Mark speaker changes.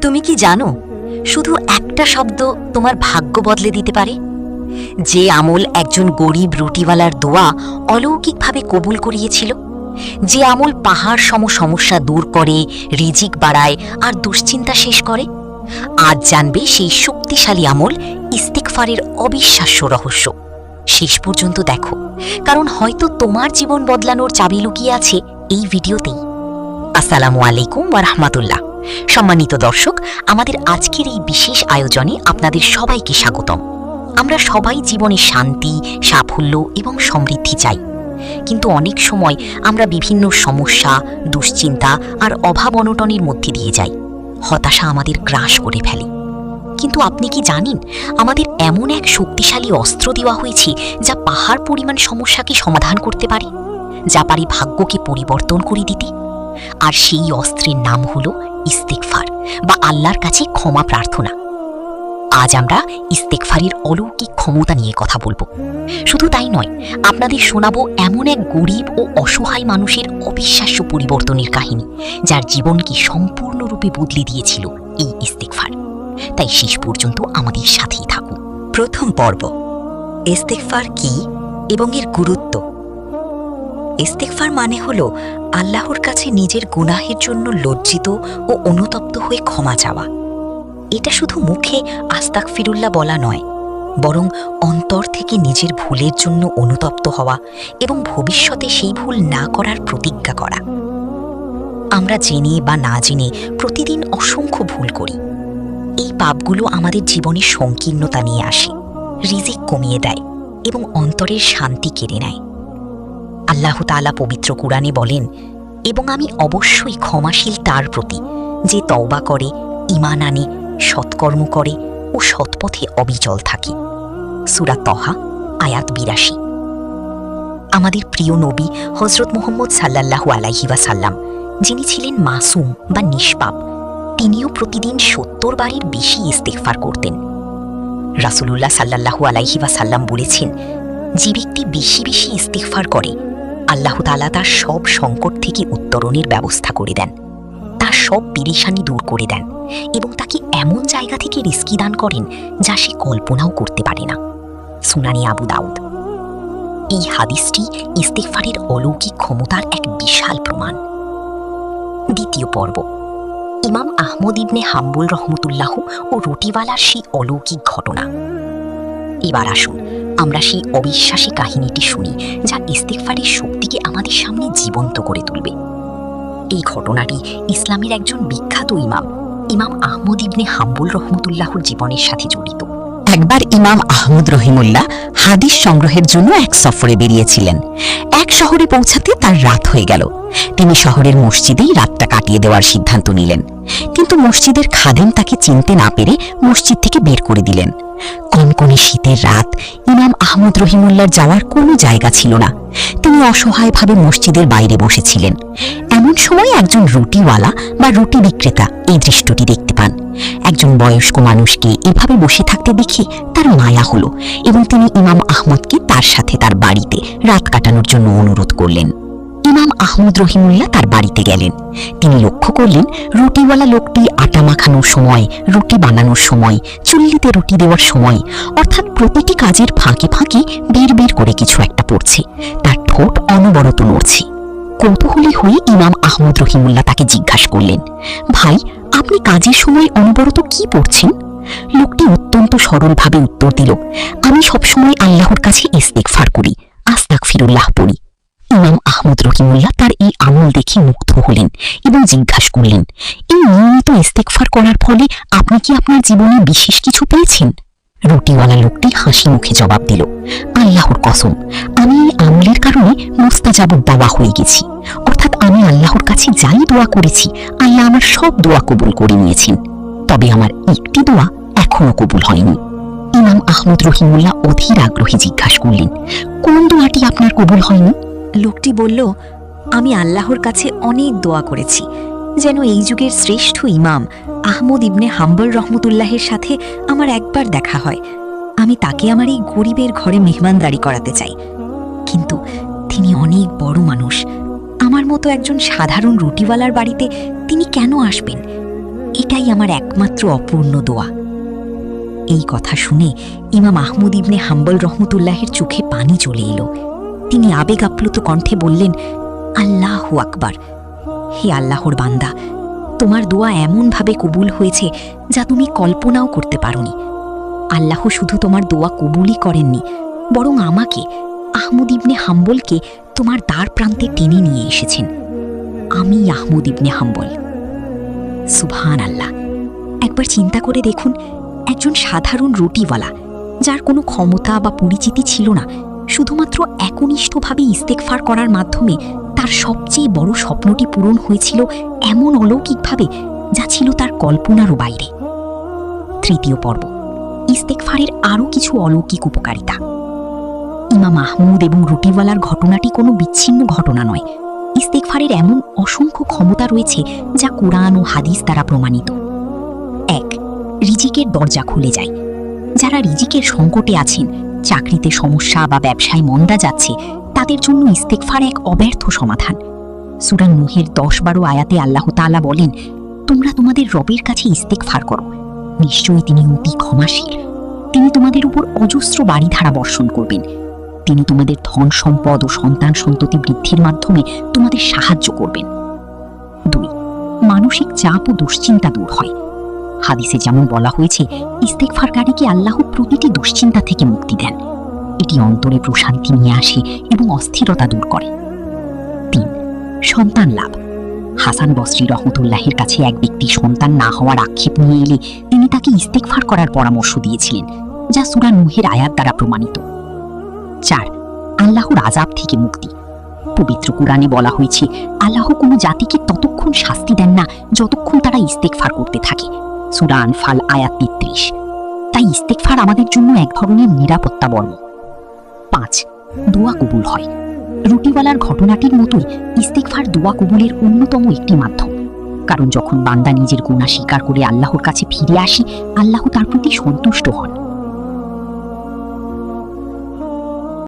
Speaker 1: তুমি কি জানো, শুধু একটা শব্দ তোমার ভাগ্য বদলে দিতে পারে। যে আমল একজন গরিব রুটিওয়ালার দোয়া অলৌকিকভাবে কবুল করিয়েছিল, যে আমল পাহাড় সম সমস্যা দূর করে, রিজিক বাড়ায় আর দুশ্চিন্তা শেষ করে, আজ জানবে সেই শক্তিশালী আমল ইস্তিগফারের অবিশ্বাস্য রহস্য। শেষ পর্যন্ত দেখো, কারণ হয়তো তোমার জীবন বদলানোর চাবি লুকিয়ে আছে এই ভিডিওতেই। আসসালামু আলাইকুম ওয়া রাহমাতুল্লাহ। সম্মানিত দর্শক, আমাদের আজকের এই বিশেষ আয়োজনে আপনাদের সবাইকে স্বাগতম। আমরা সবাই জীবনে শান্তি, সাফল্য এবং সমৃদ্ধি চাই, কিন্তু অনেক সময় আমরা বিভিন্ন সমস্যা, দুশ্চিন্তা আর অভাব অনটনের মধ্যে দিয়ে যাই। হতাশা আমাদের গ্রাস করে ফেলে। কিন্তু আপনি কি জানেন, আমাদের এমন এক শক্তিশালী অস্ত্র দেওয়া হয়েছে যা পাহাড় পরিমাণ সমস্যাকে সমাধান করতে পারে, যা পারে ভাগ্যকে পরিবর্তন করে দিতে। আর সেই অস্ত্রের নাম হলো ইস্তিগফার বা আল্লাহর কাছে ক্ষমা প্রার্থনা। আজ আমরা ইস্তিগফারের অলৌকিক ক্ষমতা নিয়ে কথা বলবো। শুধু তাই নয়, আপনাদের শোনাবো এমন এক গরিব ও অসহায় মানুষের অবিশ্বাস্য পরিবর্তনের কাহিনী, যার জীবনকে সম্পূর্ণরূপে বদলে দিয়েছিল এই ইস্তিগফার। তাই শেষ পর্যন্ত আমাদের সাথেই থাকুন। প্রথম পর্ব, ইস্তিগফার কি এবং এর গুরুত্ব। ইস্তিগফার মানে হলো আল্লাহর কাছে নিজের গুনাহের জন্য লজ্জিত ও অনুতপ্ত হয়ে ক্ষমা চাওয়া। এটা শুধু মুখে আস্তাগফিরুল্লাহ বলা নয়, বরং অন্তর থেকে নিজের ভুলের জন্য অনুতপ্ত হওয়া এবং ভবিষ্যতে সেই ভুল না করার প্রতিজ্ঞা করা। আমরা জেনে বা না জেনে প্রতিদিন অসংখ্য ভুল করি। এই পাপগুলো আমাদের জীবনে সংকীর্ণতা নিয়ে আসে, রিজিক কমিয়ে দেয় এবং অন্তরের শান্তি কেড়ে নেয়। আল্লাহ তাআলা পবিত্র কুরআনে বলেন, এবং আমি অবশ্যই ক্ষমাশীল তার প্রতি যে তওবা করে, ঈমান আনে, সৎকর্ম করে ও সৎপথে অবিচল থাকে। সূরা তহা আয়াত ৮২। আমাদের প্রিয় নবী হযরত মুহাম্মদ সাল্লাল্লাহু আলাইহি ওয়াসাল্লাম, যিনি ছিলেন মাসুম বা নিষ্পাপ, তিনিও প্রতিদিন ৭০ বারের বেশি ইস্তিগফার করতেন। রাসূলুল্লাহ সাল্লাল্লাহু আলাইহি ওয়াসাল্লাম বলেছেন, যে ব্যক্তি বেশি বেশি ইস্তিগফার করে, আল্লাহ তাআলা তার সব সংকট থেকে উত্তরণের ব্যবস্থা করে দেন, তার সব পেরেশানি দূর করে দেন এবং তাকে এমন জায়গা থেকে রিজকি দান করেন যা সে কল্পনাও করতে পারে না। সুনানি আবু দাউদ। এই হাদিসটি ইস্তিগফারের অলৌকিক ক্ষমতার এক বিশাল প্রমাণ। দ্বিতীয় পর্ব, ইমাম আহমদ ইবনে হাম্বল রহমতুল্লাহ ও রুটিওয়ালার সেই অলৌকিক ঘটনা। এবার আসুন আমরা সেই অবিশ্বাসী কাহিনীটি শুনি, যা ইস্তিগফারের শক্তিকে আমাদের সামনে জীবন্ত করে তুলবে। এই ঘটনাটি ইসলামের একজন বিখ্যাত ইমাম আহমদ ইবনে হাম্বল রহমতুল্লাহর জীবনের সাথে জড়িত। একবার ইমাম আহমদ রহিমুল্লাহ হাদিস সংগ্রহের জন্য এক সফরে বেরিয়েছিলেন। এক শহরে পৌঁছাতে তার রাত হয়ে গেল। তিনি শহরের মসজিদেই রাতটা কাটিয়ে দেওয়ার সিদ্ধান্ত নিলেন, কিন্তু মসজিদের খাদেম তাকে চিনতে না পেরে মসজিদ থেকে বের করে দিলেন। কনকনে শীতের রাত, ইমাম আহমদ রহিমুল্লাহর যাওয়ার কোনো জায়গা ছিল না। তিনি অসহায়ভাবে মসজিদের বাইরে বসেছিলেন। এমন সময় একজন রুটিওয়ালা বা রুটি বিক্রেতা এই দৃশ্যটি দেখতে পান। একজন বয়স্ক মানুষকে এভাবে বসে থাকতে দেখে তার মায়া হলো এবং তিনি ইমাম আহমদকে তার সাথে তার বাড়িতে রাত কাটানোর জন্য অনুরোধ করলেন। ইমাম আহমদ রহিমুল্লাহ তার বাড়িতে গেলেন। তিনি লক্ষ্য করলেন, রুটিওয়ালা লোকটি আটা মাখানোর সময়, রুটি বানানোর সময়, চুল্লিতে রুটি দেওয়ার সময়, অর্থাৎ প্রতিটি কাজের ফাঁকে ফাঁকে বের বের করে কিছু একটা পড়ছে। তার ঠোঁট অনবরত নড়ছে। কৌতূহলী হয়ে ইমাম আহমদ রহিমুল্লাহ তাকে জিজ্ঞাসা করলেন, ভাই, আপনি কাজের সময় অনবরত কি পড়ছেন? লোকটি অত্যন্ত সরলভাবে উত্তর দিল, আমি সবসময় আল্লাহর কাছে ইস্তিগফার করি, আস্তাগফিরুল্লাহ পড়ি। ইমাম আহমদ রহিমুল্লাহ তার এই আমল দেখে মুগ্ধ হলেন এবং জিজ্ঞাসা করলেন, এই নিয়মিত ইস্তিগফার করার ফলে আপনি কি আপনার জীবনে বিশেষ কিছু পেয়েছেন? রুটিওয়ালা লোকটি হাসি মুখে জবাব দিল, আল্লাহর কসম, আমি এই আমলের কারণে মুস্তাজাবুদ দাওয়া হয়ে গেছি। অর্থাৎ আমি আল্লাহর কাছে যাই দোয়া করেছি, আল্লাহ আমার সব দোয়া কবুল করে নিয়েছেন। তবে আমার একটি দোয়া এখনো কবুল হয়নি। ইমাম আহমদ রহিমুল্লাহ অধীর আগ্রহে জিজ্ঞাসা করলেন, কোন দোয়াটি আপনার কবুল হয়নি?
Speaker 2: লোকটি বলল, আমি আল্লাহর কাছে অনেক দোয়া করেছি যেন এই যুগের শ্রেষ্ঠ ইমাম আহমদ ইবনে হাম্বল রহমতুল্লাহের সাথে আমার একবার দেখা হয়। আমি তাকে আমার এই গরিবের ঘরে মেহমানদারি করাতে চাই, কিন্তু তিনি অনেক বড় মানুষ। আমার মতো একজন সাধারণ রুটিওয়ালার বাড়িতে তিনি কেন আসবেন? এটাই আমার একমাত্র অপূর্ণ দোয়া। এই কথা শুনে ইমাম আহমদ ইবনে হাম্বল রহমতুল্লাহের চোখে পানি চলে এলো। তিনি আবেগ আপ্লুত কণ্ঠে বললেন, আল্লাহু আকবার। হে আল্লাহর বান্দা, তোমার দোয়া এমনভাবে কবুল হয়েছে যা তুমি কল্পনাও করতে পারোনি। আল্লাহ শুধু তোমার দোয়া কবুলই করেননি, বরং আমাকে, আহমদ ইবনে হাম্বলকে তোমার দ্বার প্রান্তে টেনে নিয়ে এসেছেন। আমি আহমদ ইবনে হাম্বল। সুবহান আল্লাহ। একবার চিন্তা করে দেখুন, একজন সাধারণ রুটিওয়ালা, যার কোনো ক্ষমতা বা পরিচিতি ছিল না, শুধুমাত্র একনিষ্ঠভাবে ইস্তেগফার করার মাধ্যমে তার সবচেয়ে বড় স্বপ্নটি পূরণ হয়েছিল এমন অলৌকিকভাবে যা ছিল তার কল্পনারও বাইরে। তৃতীয় পর্ব, ইস্তেগফারের আরও কিছু অলৌকিক উপকারিতা। ইমাম আহমদ এবং রুটিওয়ালার ঘটনাটি কোনো বিচ্ছিন্ন ঘটনা নয়। ইস্তেগফারের এমন অসংখ্য ক্ষমতা রয়েছে যা কোরআন ও হাদিস দ্বারা প্রমাণিত। 1. রিজিকের দরজা খুলে যায়। যারা রিজিকের সংকটে আছেন, চাকরিতে সমস্যা বা ব্যবসায় মন্দা যাচ্ছে, তাদের জন্য ইস্তেগফার এক অব্যর্থ সমাধান। সূরা নূহের 10-12 আয়াতে আল্লাহ তাআলা বলেন, তোমরা তোমাদের রবের কাছে ইস্তেগফার করো, নিশ্চয়ই তিনি অতি ক্ষমাশীল। তিনি তোমাদের উপর অজস্র বাড়িধারা বর্ষণ করবেন। তিনি তোমাদের ধন সম্পদ ও সন্তান সন্ততি বৃদ্ধির মাধ্যমে তোমাদের সাহায্য করবেন। 2. মানসিক চাপ ও দুশ্চিন্তা দূর হয়। হাদিসে যেমন বলা হয়েছে, ইস্তেগফারকারীকে আল্লাহ প্রতিটি দুশ্চিন্তা থেকে মুক্তি দেন। এটি অন্তরে প্রশান্তি নিয়ে আসে এবং অস্থিরতা দূর করে। 3. সন্তান লাভ। হাসান বসরি রহমতুল্লাহের কাছে এক ব্যক্তি সন্তান না হওয়ার আক্ষেপ নিয়ে এলে তিনি তাকে ইস্তেগফার করার পরামর্শ দিয়েছিলেন, যা সূরা নূহের আয়াত দ্বারা প্রমাণিত। 4. আল্লাহর আযাব থেকে মুক্তি। পবিত্র কুরআনে বলা হয়েছে, আল্লাহ কোনো জাতিকে ততক্ষণ শাস্তি দেন না যতক্ষণ তারা ইস্তেগফার করতে থাকে। সূরা আনফাল আয়াত 33। তাই ইস্তেগফার আমাদের জন্য এক ধরনের নিরাপত্তা বর্ম। 5. দোয়া কবুল হয়। রুটিওয়ালার ঘটনাটির মতোই ইস্তেগফার দোয়া কবুলের অন্যতম একটি মাধ্যম। কারণ যখন বান্দা নিজের গুনাহ স্বীকার করে আল্লাহর কাছে ফিরে আসে, আল্লাহ তার প্রতি সন্তুষ্ট হন।